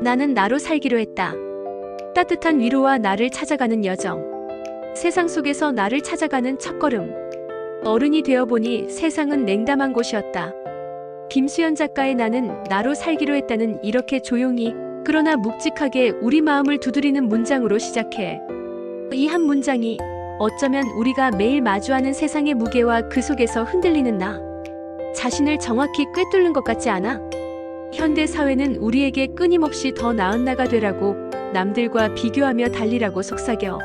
나는 나로 살기로 했다. 따뜻한 위로와 나를 찾아가는 여정. 세상 속에서 나를 찾아가는 첫걸음. 어른이 되어보니 세상은 냉담한 곳이었다. 김수연 작가의 나는 나로 살기로 했다는 이렇게 조용히 그러나 묵직하게 우리 마음을 두드리는 문장으로 시작해. 이 한 문장이 어쩌면 우리가 매일 마주하는 세상의 무게와 그 속에서 흔들리는 나 자신을 정확히 꿰뚫는 것 같지 않아? 현대 사회는 우리에게 끊임없이 더 나은 나가 되라고, 남들과 비교하며 달리라고 속삭여.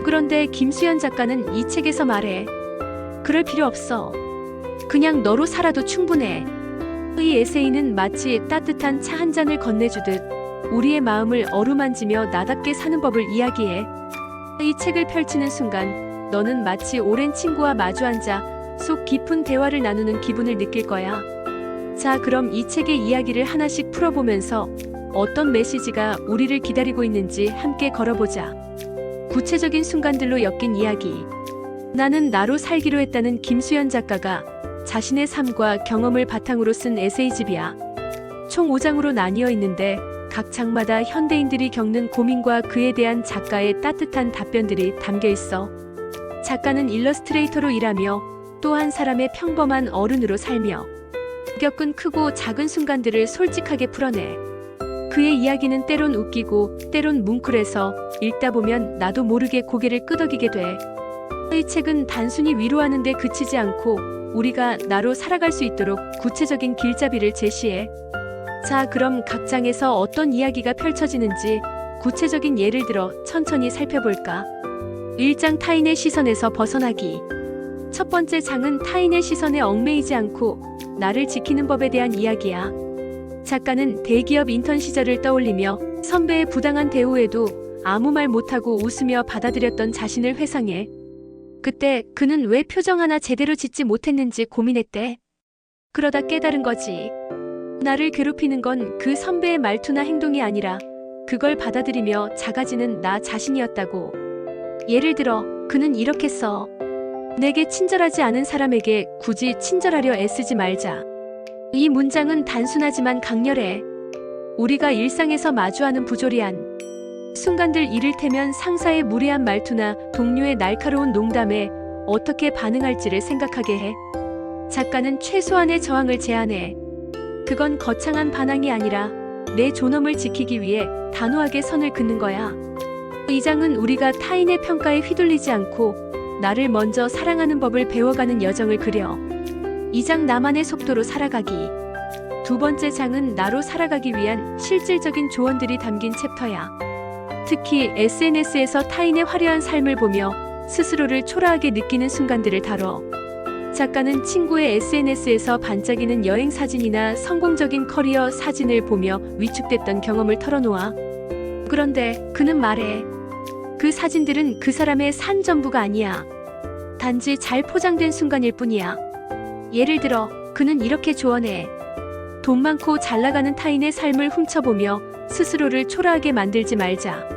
그런데 김수연 작가는 이 책에서 말해. 그럴 필요 없어. 그냥 너로 살아도 충분해. 이 에세이는 마치 따뜻한 차 한 잔을 건네주듯 우리의 마음을 어루만지며 나답게 사는 법을 이야기해. 이 책을 펼치는 순간 너는 마치 오랜 친구와 마주 앉아 속 깊은 대화를 나누는 기분을 느낄 거야. 자, 그럼 이 책의 이야기를 하나씩 풀어보면서 어떤 메시지가 우리를 기다리고 있는지 함께 걸어보자. 구체적인 순간들로 엮인 이야기. 나는 나로 살기로 했다는 김수연 작가가 자신의 삶과 경험을 바탕으로 쓴 에세이집이야. 총 5장으로 나뉘어 있는데 각 장마다 현대인들이 겪는 고민과 그에 대한 작가의 따뜻한 답변들이 담겨 있어. 작가는 일러스트레이터로 일하며 또 한 사람의 평범한 어른으로 살며 겪은 크고 작은 순간들을 솔직하게 풀어내. 그의 이야기는 때론 웃기고 때론 뭉클해서 읽다 보면 나도 모르게 고개를 끄덕이게 돼. 이 책은 단순히 위로하는 데 그치지 않고 우리가 나로 살아갈 수 있도록 구체적인 길잡이를 제시해. 자, 그럼 각 장에서 어떤 이야기가 펼쳐지는지 구체적인 예를 들어 천천히 살펴볼까? 1장 타인의 시선에서 벗어나기. 첫 번째 장은 타인의 시선에 얽매이지 않고 나를 지키는 법에 대한 이야기야. 작가는 대기업 인턴 시절을 떠올리며 선배의 부당한 대우에도 아무 말 못하고 웃으며 받아들였던 자신을 회상해. 그때 그는 왜 표정 하나 제대로 짓지 못했는지 고민했대. 그러다 깨달은 거지. 나를 괴롭히는 건 그 선배의 말투나 행동이 아니라 그걸 받아들이며 작아지는 나 자신이었다고. 예를 들어 그는 이렇게 써. 내게 친절하지 않은 사람에게 굳이 친절하려 애쓰지 말자. 이 문장은 단순하지만 강렬해. 우리가 일상에서 마주하는 부조리한 순간들, 이를테면 상사의 무례한 말투나 동료의 날카로운 농담에 어떻게 반응할지를 생각하게 해. 작가는 최소한의 저항을 제안해. 그건 거창한 반항이 아니라 내 존엄을 지키기 위해 단호하게 선을 긋는 거야. 이 장은 우리가 타인의 평가에 휘둘리지 않고 나를 먼저 사랑하는 법을 배워가는 여정을 그려. 이 장 나만의 속도로 살아가기. 두 번째 장은 나로 살아가기 위한 실질적인 조언들이 담긴 챕터야. 특히 SNS에서 타인의 화려한 삶을 보며 스스로를 초라하게 느끼는 순간들을 다뤄. 작가는 친구의 SNS에서 반짝이는 여행 사진이나 성공적인 커리어 사진을 보며 위축됐던 경험을 털어놓아. 그런데 그는 말해. 그 사진들은 그 사람의 삶 전부가 아니야. 단지 잘 포장된 순간일 뿐이야. 예를 들어 그는 이렇게 조언해. 돈 많고 잘 나가는 타인의 삶을 훔쳐보며 스스로를 초라하게 만들지 말자.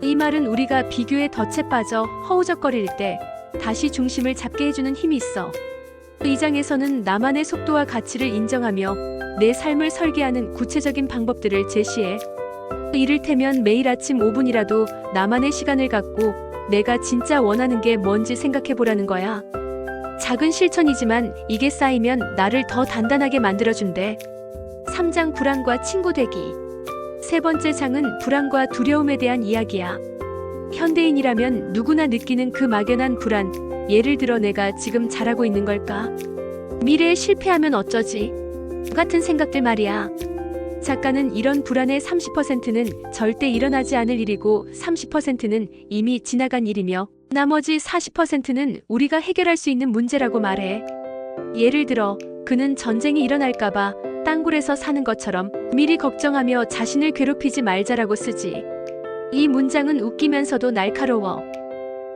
이 말은 우리가 비교에 덫에 빠져 허우적거릴 때 다시 중심을 잡게 해주는 힘이 있어. 이 장에서는 나만의 속도와 가치를 인정하며 내 삶을 설계하는 구체적인 방법들을 제시해. 이를테면 매일 아침 5분이라도 나만의 시간을 갖고 내가 진짜 원하는 게 뭔지 생각해보라는 거야. 작은 실천이지만 이게 쌓이면 나를 더 단단하게 만들어준대. 3장 불안과 친구 되기. 세 번째 장은 불안과 두려움에 대한 이야기야. 현대인이라면 누구나 느끼는 그 막연한 불안. 예를 들어 내가 지금 잘하고 있는 걸까? 미래에 실패하면 어쩌지? 같은 생각들 말이야. 작가는 이런 불안의 30%는 절대 일어나지 않을 일이고 30%는 이미 지나간 일이며 나머지 40%는 우리가 해결할 수 있는 문제라고 말해. 예를 들어 그는 전쟁이 일어날까봐 땅굴에서 사는 것처럼 미리 걱정하며 자신을 괴롭히지 말자라고 쓰지. 이 문장은 웃기면서도 날카로워.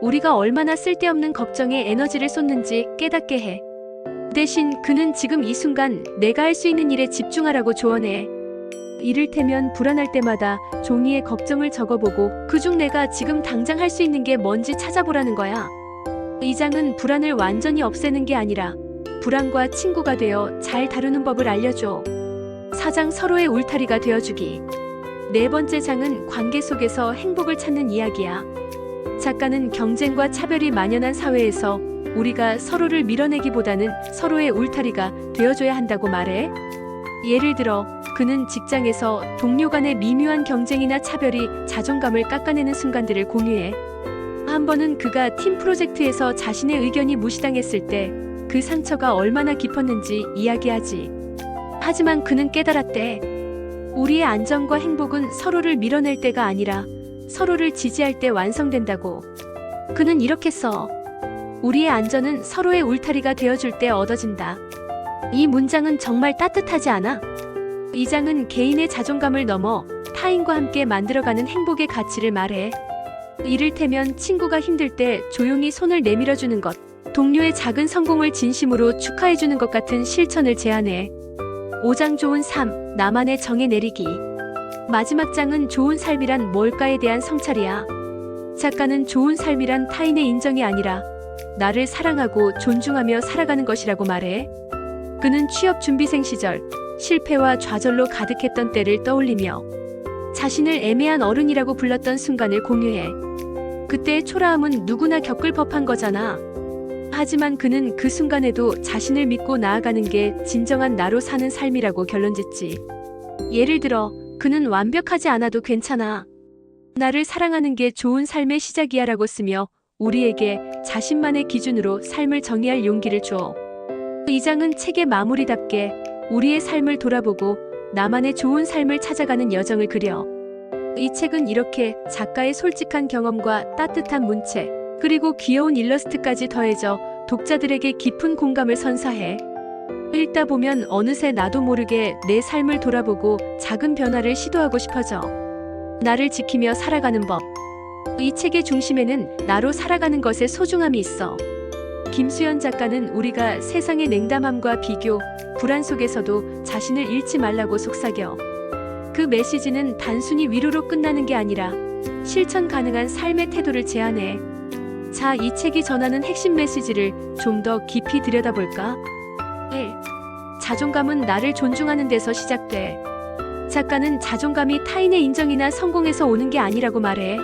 우리가 얼마나 쓸데없는 걱정에 에너지를 쏟는지 깨닫게 해. 대신 그는 지금 이 순간 내가 할 수 있는 일에 집중하라고 조언해. 이를테면 불안할 때마다 종이에 걱정을 적어보고 그중 내가 지금 당장 할 수 있는 게 뭔지 찾아보라는 거야. 이 장은 불안을 완전히 없애는 게 아니라 불안과 친구가 되어 잘 다루는 법을 알려줘. 4장 서로의 울타리가 되어주기. 네 번째 장은 관계 속에서 행복을 찾는 이야기야. 작가는 경쟁과 차별이 만연한 사회에서 우리가 서로를 밀어내기보다는 서로의 울타리가 되어줘야 한다고 말해. 예를 들어 그는 직장에서 동료 간의 미묘한 경쟁이나 차별이 자존감을 깎아내는 순간들을 공유해. 한 번은 그가 팀 프로젝트에서 자신의 의견이 무시당했을 때 그 상처가 얼마나 깊었는지 이야기하지. 하지만 그는 깨달았대. 우리의 안정과 행복은 서로를 밀어낼 때가 아니라 서로를 지지할 때 완성된다고. 그는 이렇게 써. 우리의 안전은 서로의 울타리가 되어줄 때 얻어진다. 이 문장은 정말 따뜻하지 않아? 이 장은 개인의 자존감을 넘어 타인과 함께 만들어가는 행복의 가치를 말해. 이를테면 친구가 힘들 때 조용히 손을 내밀어주는 것, 동료의 작은 성공을 진심으로 축하해주는 것 같은 실천을 제안해. 5장 좋은 삶, 나만의 정의 내리기. 마지막 장은 좋은 삶이란 뭘까에 대한 성찰이야. 작가는 좋은 삶이란 타인의 인정이 아니라 나를 사랑하고 존중하며 살아가는 것이라고 말해. 그는 취업 준비생 시절 실패와 좌절로 가득했던 때를 떠올리며 자신을 애매한 어른이라고 불렀던 순간을 공유해. 그때의 초라함은 누구나 겪을 법한 거잖아. 하지만 그는 그 순간에도 자신을 믿고 나아가는 게 진정한 나로 사는 삶이라고 결론짓지. 예를 들어 그는 완벽하지 않아도 괜찮아. 나를 사랑하는 게 좋은 삶의 시작이야 라고 쓰며 우리에게 자신만의 기준으로 삶을 정의할 용기를 줘. 이 장은 책의 마무리답게 우리의 삶을 돌아보고 나만의 좋은 삶을 찾아가는 여정을 그려. 이 책은 이렇게 작가의 솔직한 경험과 따뜻한 문체, 그리고 귀여운 일러스트까지 더해져 독자들에게 깊은 공감을 선사해. 읽다 보면 어느새 나도 모르게 내 삶을 돌아보고 작은 변화를 시도하고 싶어져. 나를 지키며 살아가는 법. 이 책의 중심에는 나로 살아가는 것의 소중함이 있어. 김수연 작가는 우리가 세상의 냉담함과 비교, 불안 속에서도 자신을 잃지 말라고 속삭여. 그 메시지는 단순히 위로로 끝나는 게 아니라 실천 가능한 삶의 태도를 제안해. 자, 이 책이 전하는 핵심 메시지를 좀 더 깊이 들여다볼까? 1. 자존감은 나를 존중하는 데서 시작돼. 작가는 자존감이 타인의 인정이나 성공에서 오는 게 아니라고 말해.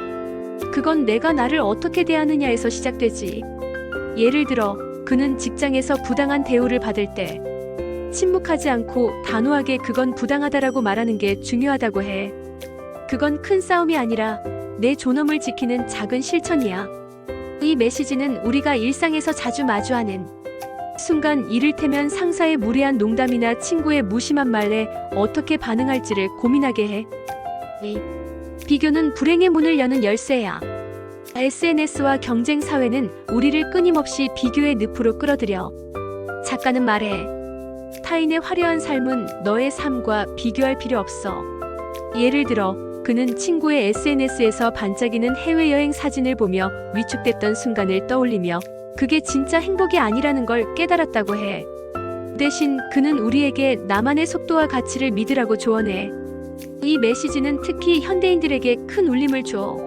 그건 내가 나를 어떻게 대하느냐에서 시작되지. 예를 들어 그는 직장에서 부당한 대우를 받을 때 침묵하지 않고 단호하게 그건 부당하다라고 말하는 게 중요하다고 해. 그건 큰 싸움이 아니라 내 존엄을 지키는 작은 실천이야. 이 메시지는 우리가 일상에서 자주 마주하는 순간, 이를테면 상사의 무례한 농담이나 친구의 무심한 말에 어떻게 반응할지를 고민하게 해. 비교는 불행의 문을 여는 열쇠야. SNS와 경쟁 사회는 우리를 끊임없이 비교의 늪으로 끌어들여. 작가는 말해. 타인의 화려한 삶은 너의 삶과 비교할 필요 없어. 예를 들어 그는 친구의 SNS에서 반짝이는 해외여행 사진을 보며 위축됐던 순간을 떠올리며 그게 진짜 행복이 아니라는 걸 깨달았다고 해. 대신 그는 우리에게 나만의 속도와 가치를 믿으라고 조언해. 이 메시지는 특히 현대인들에게 큰 울림을 줘.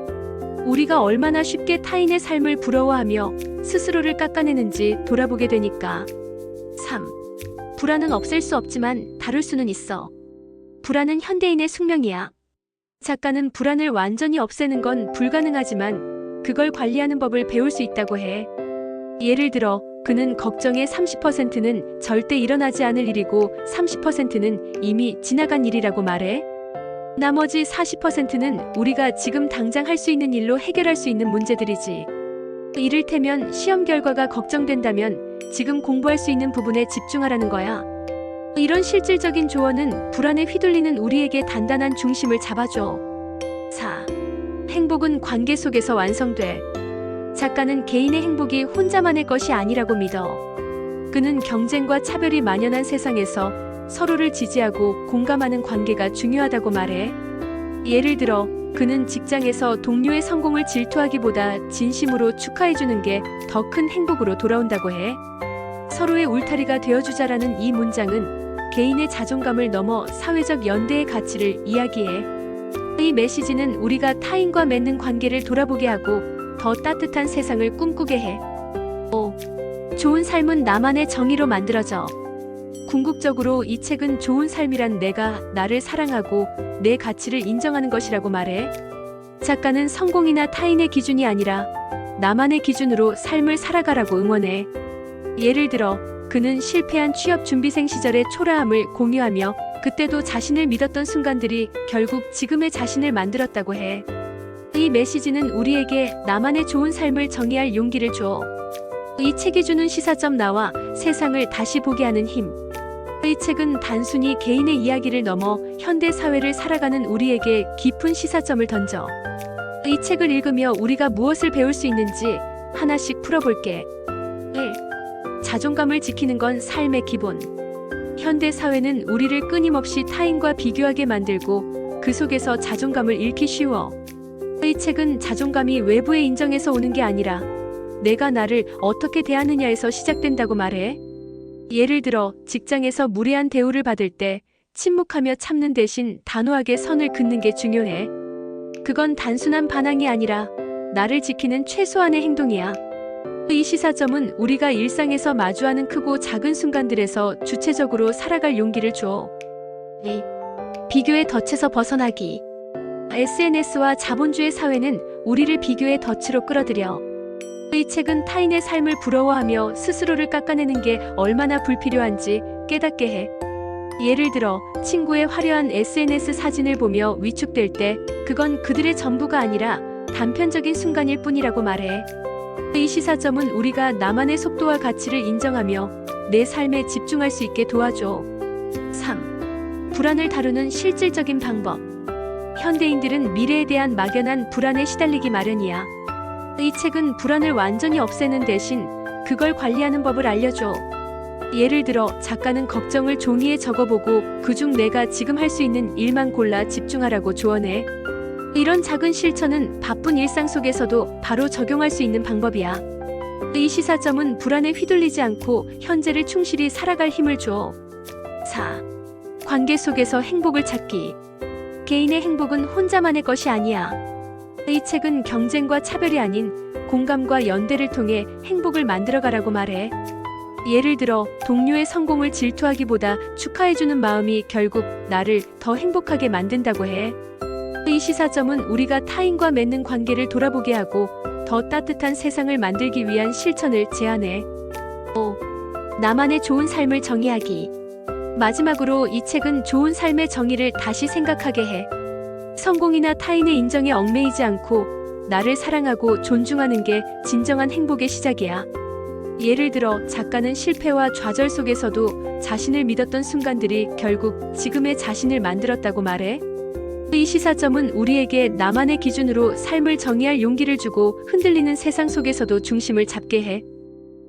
우리가 얼마나 쉽게 타인의 삶을 부러워하며 스스로를 깎아내는지 돌아보게 되니까. 3. 불안은 없앨 수 없지만 다룰 수는 있어. 불안은 현대인의 숙명이야. 작가는 불안을 완전히 없애는 건 불가능하지만 그걸 관리하는 법을 배울 수 있다고 해. 예를 들어 그는 걱정의 30%는 절대 일어나지 않을 일이고 30%는 이미 지나간 일이라고 말해. 나머지 40%는 우리가 지금 당장 할 수 있는 일로 해결할 수 있는 문제들이지. 이를테면 시험 결과가 걱정된다면 지금 공부할 수 있는 부분에 집중하라는 거야. 이런 실질적인 조언은 불안에 휘둘리는 우리에게 단단한 중심을 잡아줘. 4. 행복은 관계 속에서 완성돼. 작가는 개인의 행복이 혼자만의 것이 아니라고 믿어. 그는 경쟁과 차별이 만연한 세상에서 서로를 지지하고 공감하는 관계가 중요하다고 말해. 예를 들어 그는 직장에서 동료의 성공을 질투하기보다 진심으로 축하해주는 게 더 큰 행복으로 돌아온다고 해. 서로의 울타리가 되어주자라는 이 문장은 개인의 자존감을 넘어 사회적 연대의 가치를 이야기해. 이 메시지는 우리가 타인과 맺는 관계를 돌아보게 하고 더 따뜻한 세상을 꿈꾸게 해. 5. 좋은 삶은 나만의 정의로 만들어져. 궁극적으로 이 책은 좋은 삶이란 내가 나를 사랑하고 내 가치를 인정하는 것이라고 말해. 작가는 성공이나 타인의 기준이 아니라 나만의 기준으로 삶을 살아가라고 응원해. 예를 들어 그는 실패한 취업 준비생 시절의 초라함을 공유하며 그때도 자신을 믿었던 순간들이 결국 지금의 자신을 만들었다고 해. 이 메시지는 우리에게 나만의 좋은 삶을 정의할 용기를 줘. 이 책이 주는 시사점 나와 세상을 다시 보게 하는 힘. 이 책은 단순히 개인의 이야기를 넘어 현대 사회를 살아가는 우리에게 깊은 시사점을 던져. 이 책을 읽으며 우리가 무엇을 배울 수 있는지 하나씩 풀어볼게. 1. 자존감을 지키는 건 삶의 기본. 현대 사회는 우리를 끊임없이 타인과 비교하게 만들고 그 속에서 자존감을 잃기 쉬워. 이 책은 자존감이 외부의 인정에서 오는 게 아니라 내가 나를 어떻게 대하느냐에서 시작된다고 말해. 예를 들어 직장에서 무례한 대우를 받을 때 침묵하며 참는 대신 단호하게 선을 긋는 게 중요해. 그건 단순한 반항이 아니라 나를 지키는 최소한의 행동이야. 이 시사점은 우리가 일상에서 마주하는 크고 작은 순간들에서 주체적으로 살아갈 용기를 줘. 2. 비교의 덫에서 벗어나기. SNS와 자본주의 사회는 우리를 비교의 덫으로 끌어들여. 이 책은 타인의 삶을 부러워하며 스스로를 깎아내는 게 얼마나 불필요한지 깨닫게 해. 예를 들어 친구의 화려한 SNS 사진을 보며 위축될 때 그건 그들의 전부가 아니라 단편적인 순간일 뿐이라고 말해. 이 시사점은 우리가 나만의 속도와 가치를 인정하며 내 삶에 집중할 수 있게 도와줘. 3. 불안을 다루는 실질적인 방법. 현대인들은 미래에 대한 막연한 불안에 시달리기 마련이야. 이 책은 불안을 완전히 없애는 대신 그걸 관리하는 법을 알려줘. 예를 들어 작가는 걱정을 종이에 적어보고 그중 내가 지금 할 수 있는 일만 골라 집중하라고 조언해. 이런 작은 실천은 바쁜 일상 속에서도 바로 적용할 수 있는 방법이야. 이 시사점은 불안에 휘둘리지 않고 현재를 충실히 살아갈 힘을 줘. 4. 관계 속에서 행복을 찾기. 개인의 행복은 혼자만의 것이 아니야. 이 책은 경쟁과 차별이 아닌 공감과 연대를 통해 행복을 만들어가라고 말해. 예를 들어 동료의 성공을 질투하기보다 축하해주는 마음이 결국 나를 더 행복하게 만든다고 해. 이 시사점은 우리가 타인과 맺는 관계를 돌아보게 하고 더 따뜻한 세상을 만들기 위한 실천을 제안해. 5. 나만의 좋은 삶을 정의하기. 마지막으로 이 책은 좋은 삶의 정의를 다시 생각하게 해. 성공이나 타인의 인정에 얽매이지 않고 나를 사랑하고 존중하는 게 진정한 행복의 시작이야. 예를 들어 작가는 실패와 좌절 속에서도 자신을 믿었던 순간들이 결국 지금의 자신을 만들었다고 말해. 이 시사점은 우리에게 나만의 기준으로 삶을 정의할 용기를 주고 흔들리는 세상 속에서도 중심을 잡게 해.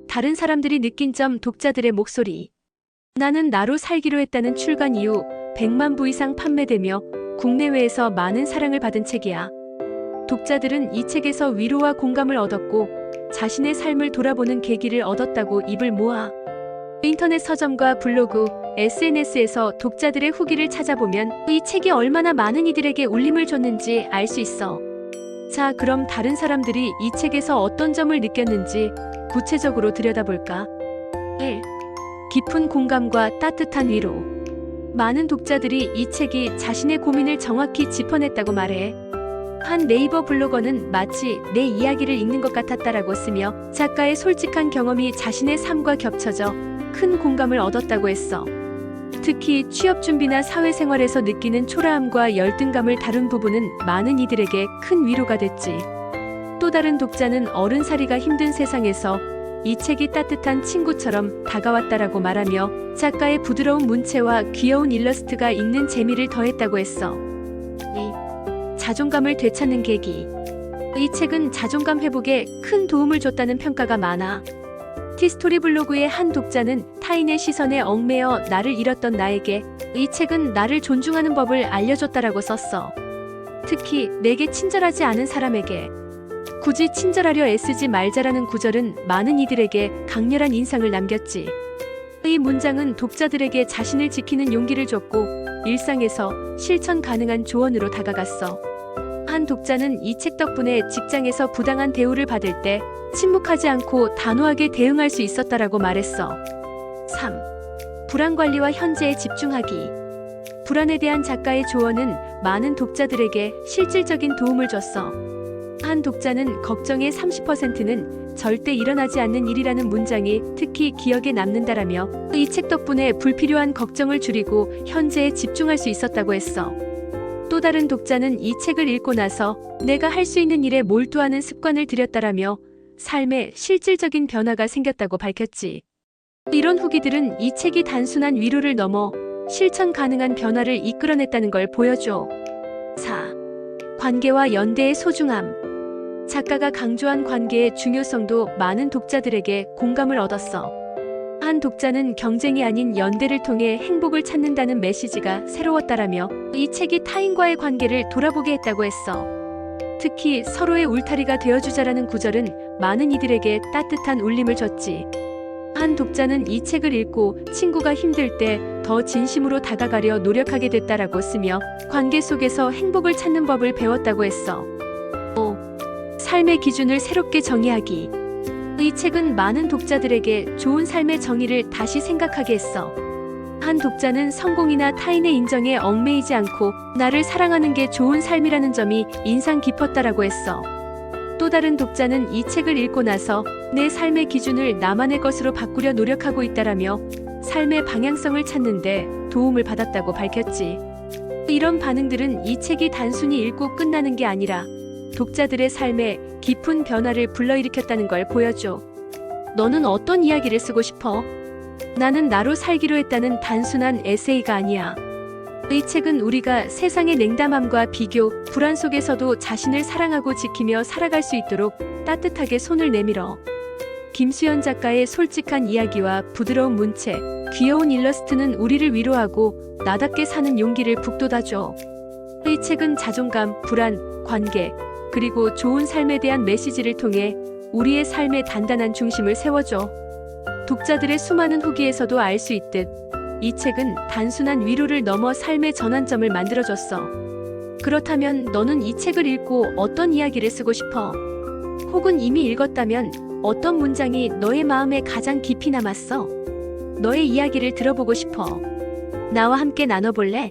다른 사람들이 느낀 점 독자들의 목소리. 나는 나로 살기로 했다는 출간 이후 100만 부 이상 판매되며 국내외에서 많은 사랑을 받은 책이야. 독자들은 이 책에서 위로와 공감을 얻었고 자신의 삶을 돌아보는 계기를 얻었다고 입을 모아. 인터넷 서점과 블로그, SNS에서 독자들의 후기를 찾아보면 이 책이 얼마나 많은 이들에게 울림을 줬는지 알 수 있어. 자, 그럼 다른 사람들이 이 책에서 어떤 점을 느꼈는지 구체적으로 들여다볼까? 1. 깊은 공감과 따뜻한 위로. 많은 독자들이 이 책이 자신의 고민을 정확히 짚어냈다고 말해. 한 네이버 블로거는 마치 내 이야기를 읽는 것 같았다라고 쓰며 작가의 솔직한 경험이 자신의 삶과 겹쳐져 큰 공감을 얻었다고 했어. 특히 취업 준비나 사회생활에서 느끼는 초라함과 열등감을 다룬 부분은 많은 이들에게 큰 위로가 됐지. 또 다른 독자는 어른살이가 힘든 세상에서 이 책이 따뜻한 친구처럼 다가왔다라고 말하며 작가의 부드러운 문체와 귀여운 일러스트가 읽는 재미를 더했다고 했어. 2. 자존감을 되찾는 계기. 이 책은 자존감 회복에 큰 도움을 줬다는 평가가 많아. 티스토리 블로그의 한 독자는 타인의 시선에 얽매여 나를 잃었던 나에게 이 책은 나를 존중하는 법을 알려줬다라고 썼어. 특히 내게 친절하지 않은 사람에게 굳이 친절하려 애쓰지 말자라는 구절은 많은 이들에게 강렬한 인상을 남겼지. 이 문장은 독자들에게 자신을 지키는 용기를 줬고 일상에서 실천 가능한 조언으로 다가갔어. 한 독자는 이 책 덕분에 직장에서 부당한 대우를 받을 때 침묵하지 않고 단호하게 대응할 수 있었다라고 말했어. 3. 불안 관리와 현재에 집중하기. 불안에 대한 작가의 조언은 많은 독자들에게 실질적인 도움을 줬어. 한 독자는 걱정의 30%는 절대 일어나지 않는 일이라는 문장이 특히 기억에 남는다라며 이 책 덕분에 불필요한 걱정을 줄이고 현재에 집중할 수 있었다고 했어. 또 다른 독자는 이 책을 읽고 나서 내가 할 수 있는 일에 몰두하는 습관을 들였다라며 삶에 실질적인 변화가 생겼다고 밝혔지. 이런 후기들은 이 책이 단순한 위로를 넘어 실천 가능한 변화를 이끌어냈다는 걸 보여줘. 4. 관계와 연대의 소중함. 작가가 강조한 관계의 중요성도 많은 독자들에게 공감을 얻었어. 한 독자는 경쟁이 아닌 연대를 통해 행복을 찾는다는 메시지가 새로웠다라며 이 책이 타인과의 관계를 돌아보게 했다고 했어. 특히 서로의 울타리가 되어주자라는 구절은 많은 이들에게 따뜻한 울림을 줬지. 한 독자는 이 책을 읽고 친구가 힘들 때 더 진심으로 다가가려 노력하게 됐다라고 쓰며 관계 속에서 행복을 찾는 법을 배웠다고 했어. 5. 삶의 기준을 새롭게 정의하기. 이 책은 많은 독자들에게 좋은 삶의 정의를 다시 생각하게 했어. 한 독자는 성공이나 타인의 인정에 얽매이지 않고 나를 사랑하는 게 좋은 삶이라는 점이 인상 깊었다라고 했어. 또 다른 독자는 이 책을 읽고 나서 내 삶의 기준을 나만의 것으로 바꾸려 노력하고 있다라며 삶의 방향성을 찾는데 도움을 받았다고 밝혔지. 이런 반응들은 이 책이 단순히 읽고 끝나는 게 아니라 독자들의 삶에 깊은 변화를 불러일으켰다는 걸 보여줘. 너는 어떤 이야기를 쓰고 싶어? 나는 나로 살기로 했다는 단순한 에세이가 아니야. 이 책은 우리가 세상의 냉담함과 비교, 불안 속에서도 자신을 사랑하고 지키며 살아갈 수 있도록 따뜻하게 손을 내밀어. 김수연 작가의 솔직한 이야기와 부드러운 문체, 귀여운 일러스트는 우리를 위로하고 나답게 사는 용기를 북돋아줘. 이 책은 자존감, 불안, 관계, 그리고 좋은 삶에 대한 메시지를 통해 우리의 삶의 단단한 중심을 세워줘. 독자들의 수많은 후기에서도 알 수 있듯 이 책은 단순한 위로를 넘어 삶의 전환점을 만들어줬어. 그렇다면 너는 이 책을 읽고 어떤 이야기를 쓰고 싶어? 혹은 이미 읽었다면 어떤 문장이 너의 마음에 가장 깊이 남았어? 너의 이야기를 들어보고 싶어. 나와 함께 나눠볼래?